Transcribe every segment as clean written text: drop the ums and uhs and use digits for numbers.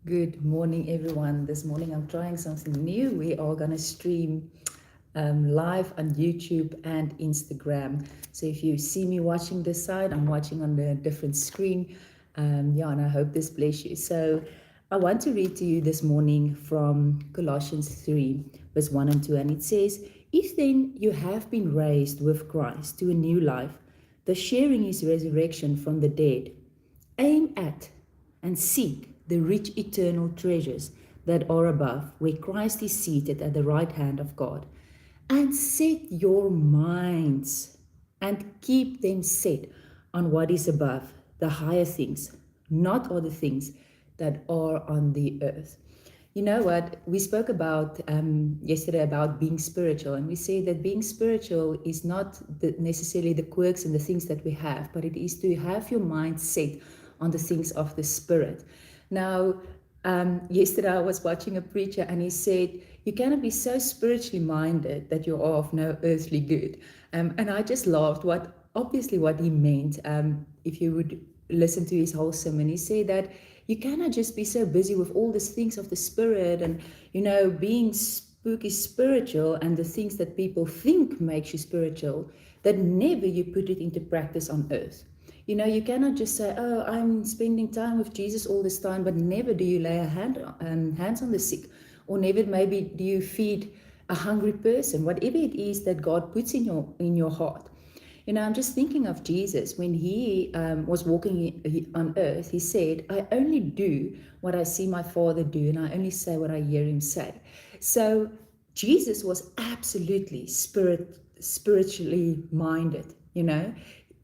Good morning, everyone. This morning I'm trying something new. We are going to stream live on YouTube and Instagram. So if you see me watching this side, I'm watching on a different screen. And I hope this bless you. So I want to read to you this morning from Colossians 3, verse 1 and 2. And it says, "If then you have been raised with Christ to a new life, the sharing his resurrection from the dead, aim at and seek the rich eternal treasures that are above, where Christ is seated at the right hand of God. And set your minds and keep them set on what is above, the higher things, not on the things that are on the earth." You know what? We spoke about yesterday about being spiritual, and we say that being spiritual is not necessarily the quirks and the things that we have, but it is to have your mind set on the things of the Spirit. Now, yesterday I was watching a preacher, and he said, "You cannot be so spiritually minded that you're of no earthly good." And I just laughed. What he meant, if you would listen to his whole sermon, he said that you cannot just be so busy with all these things of the Spirit and, being spooky spiritual and the things that people think makes you spiritual, that never you put it into practice on earth. You cannot just say, "Oh, I'm spending time with Jesus all this time," but never do you lay hands on the sick, or never maybe do you feed a hungry person, whatever it is that God puts in your heart. I'm just thinking of Jesus when he was walking on earth. He said, "I only do what I see my Father do, and I only say what I hear him say." So Jesus was absolutely spiritually minded,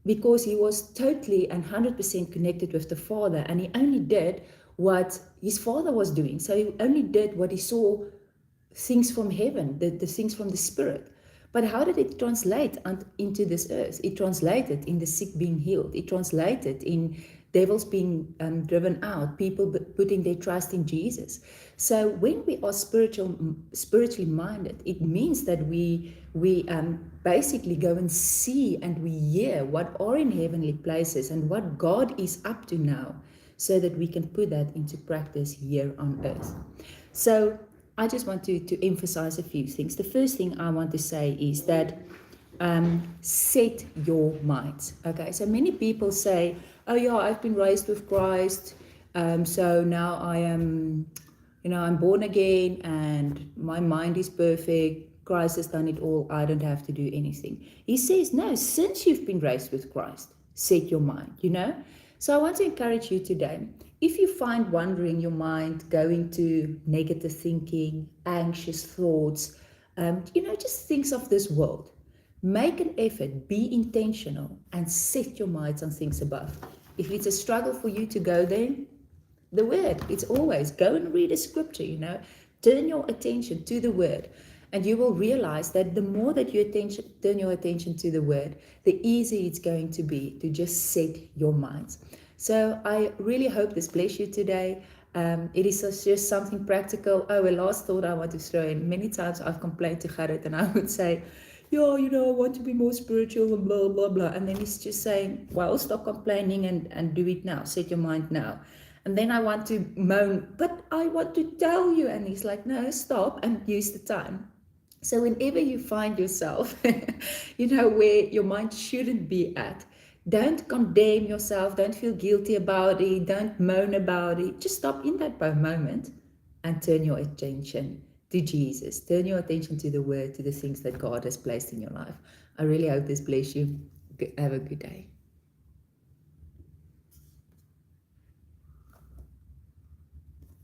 because he was totally and 100% connected with the Father, and he only did what his Father was doing. So he only did what he saw, things from heaven, the things from the Spirit. But how did it translate into this earth? It translated in the sick being healed. It translated in devils being driven out, people putting their trust in Jesus. So when we are spiritually minded, it means that we basically go and see and we hear what are in heavenly places and what God is up to now, so that we can put that into practice here on earth. So I just want to emphasize a few things. The first thing I want to say is that set your minds. Okay, so many people say, "Oh yeah, I've been raised with Christ, so now I am, I'm born again and my mind is perfect. Christ has done it all. I don't have to do anything." He says, no, since you've been raised with Christ, set your mind. So I want to encourage you today. If you find wandering your mind, going to negative thinking, anxious thoughts, just things of this world, make an effort, be intentional, and set your minds on things above. If it's a struggle for you to go there, the Word, it's always go and read a scripture, turn your attention to the Word. And you will realize that the more that you turn your attention to the Word, the easier it's going to be to just set your minds. So I really hope this bless you today. It is just something practical. Oh, a last thought I want to throw in. Many times I've complained to Gerrit and I would say, "Yeah, I want to be more spiritual and blah, blah, blah." And then he's just saying, "Well, stop complaining and do it now. Set your mind now." And then I want to moan, "But I want to tell you." And he's like, "No, stop and use the time." So whenever you find yourself, where your mind shouldn't be at, don't condemn yourself. Don't feel guilty about it. Don't moan about it. Just stop in that moment and turn your attention to Jesus. Turn your attention to the Word, to the things that God has placed in your life. I really hope this bless you. Have a good day.